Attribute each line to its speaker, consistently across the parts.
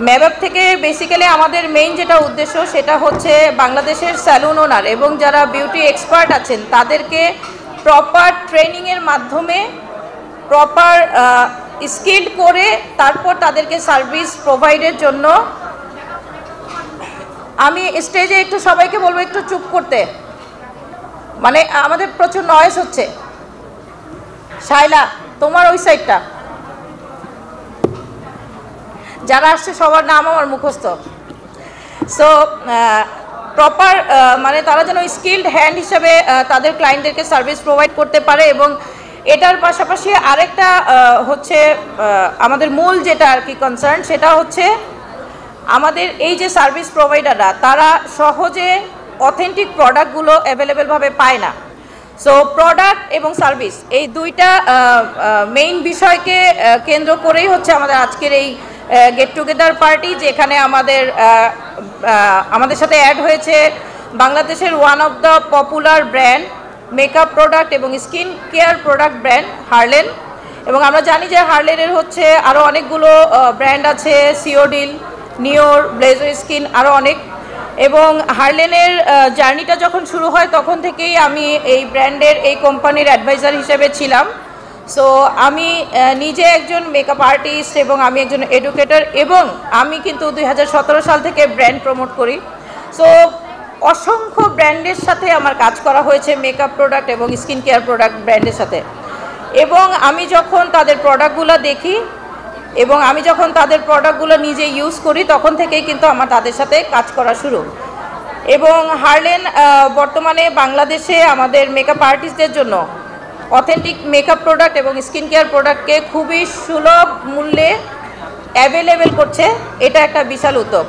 Speaker 1: ম্যাবঅ্যাপ থেকে বেসিক্যালি আমাদের মেইন যেটা উদ্দেশ্য সেটা হচ্ছে বাংলাদেশের স্যালুন ওনার এবং যারা বিউটি এক্সপার্ট আছেন তাদেরকে প্রপার ট্রেনিংয়ের মাধ্যমে প্রপার স্কিল্ড করে তারপর তাদেরকে সার্ভিস প্রোভাইডের জন্য। আমি স্টেজে একটু সবাইকে বলবো একটু চুপ করতে, মানে আমাদের প্রচুর নয়েজ হচ্ছে। শাইলা তোমার ওই সাইডটা, যারা আসছে সবার নাম আমার মুখস্থ। সো প্রপার মানে তারা যেন স্কিল্ড হ্যান্ড হিসেবে তাদের ক্লায়েন্টদেরকে সার্ভিস প্রোভাইড করতে পারে। এবং এটার পাশাপাশি আরেকটা হচ্ছে আমাদের মূল যেটা আর কি কনসার্ন, সেটা হচ্ছে আমাদের এই যে সার্ভিস প্রোভাইডাররা তারা সহজে অথেন্টিক প্রোডাক্টগুলো অ্যাভেলেবেলভাবে পায় না। সো প্রোডাক্ট এবং সার্ভিস এই দুইটা মেইন বিষয়কে কেন্দ্র করেই হচ্ছে আমাদের আজকের এই গেট টুগেদার পার্টি, যেখানে আমাদের সাথে অ্যাড হয়েছে বাংলাদেশের one of the popular brand makeup product এবং skin care product brand Herlan. এবং আমরা জানি যে হার্লেনের হচ্ছে আরও অনেকগুলো ব্র্যান্ড আছে, সিওডিল, নিওর, ব্লেজো স্কিন, আরও অনেক। এবং হার্লেনের জার্নিটা যখন শুরু হয় তখন থেকেই আমি এই ব্র্যান্ডের এই কোম্পানির অ্যাডভাইজার হিসেবে ছিলাম। সো আমি নিজে একজন মেকআপ আর্টিস্ট এবং আমি একজন এডুকেটর, এবং আমি কিন্তু 2017 সাল থেকে ব্র্যান্ড প্রমোট করি। সো অসংখ্য ব্র্যান্ডের সাথে আমার কাজ করা হয়েছে, মেকআপ প্রোডাক্ট এবং স্কিন কেয়ার প্রোডাক্ট ব্র্যান্ডের সাথে। এবং আমি যখন তাদের প্রোডাক্টগুলো দেখি এবং আমি যখন তাদের প্রোডাক্টগুলো নিজে ইউজ করি তখন থেকেই কিন্তু আমার তাদের সাথে কাজ করা শুরু। এবং হার্লেন বর্তমানে বাংলাদেশে আমাদের মেকআপ আর্টিস্টদের জন্য অথেন্টিক মেকআপ প্রোডাক্ট এবং স্কিন কেয়ার প্রোডাক্টকে খুবই সুলভ মূল্যে অ্যাভেলেবেল করছে। এটা একটা বিশাল উদ্যোগ।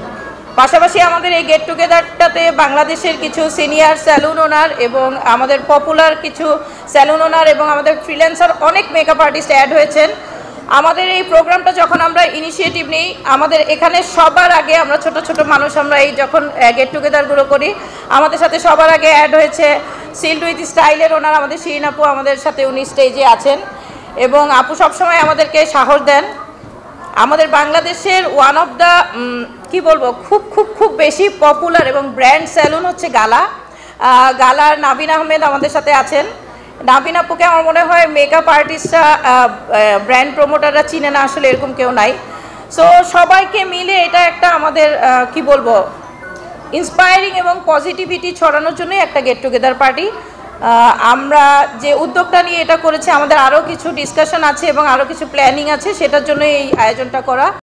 Speaker 1: পাশাপাশি আমাদের এই গেট টুগেদারটাতে বাংলাদেশের কিছু সিনিয়র স্যালুন ওনার এবং আমাদের পপুলার কিছু স্যালুন ওনার এবং আমাদের ফ্রিল্যান্সার অনেক মেকআপ আর্টিস্ট অ্যাড হয়েছেন। আমাদের এই প্রোগ্রামটা যখন আমরা ইনিশিয়েটিভ নিই, আমাদের এখানে সবার আগে আমরা ছোট ছোট মানুষ আমরা এই যখন গেট টুগেদারগুলো করি, আমাদের সাথে সবার আগে অ্যাড হয়েছে সিল্ড উইথ স্টাইলের ওনার আমাদের শিরিন আপু, আমাদের সাথে উনি স্টেজে আছেন। এবং আপু সবসময় আমাদেরকে সাহস দেন। আমাদের বাংলাদেশের ওয়ান অফ দ্য কী বলবো খুব খুব খুব বেশি পপুলার এবং ব্র্যান্ড স্যালুন হচ্ছে গালার নাবিন আহমেদ আমাদের সাথে আছেন। নাবিন আপুকে আমার মনে হয় মেকআপ আর্টিস্টরা ব্র্যান্ড প্রমোটাররা চিনে না, আসলে এরকম কেউ নাই। সো সবাইকে মিলে এটা একটা আমাদের কি বলবো ইন্সপায়ারিং এবং পজিটিভিটি ছড়ানোর জন্যই একটা গেট টুগেদার পার্টি। আমরা যে উদ্যোগটা নিয়ে এটা করেছি, আমাদের আরও কিছু ডিসকাশন আছে এবং আরও কিছু প্ল্যানিং আছে, সেটার জন্য এই আয়োজনটা করা।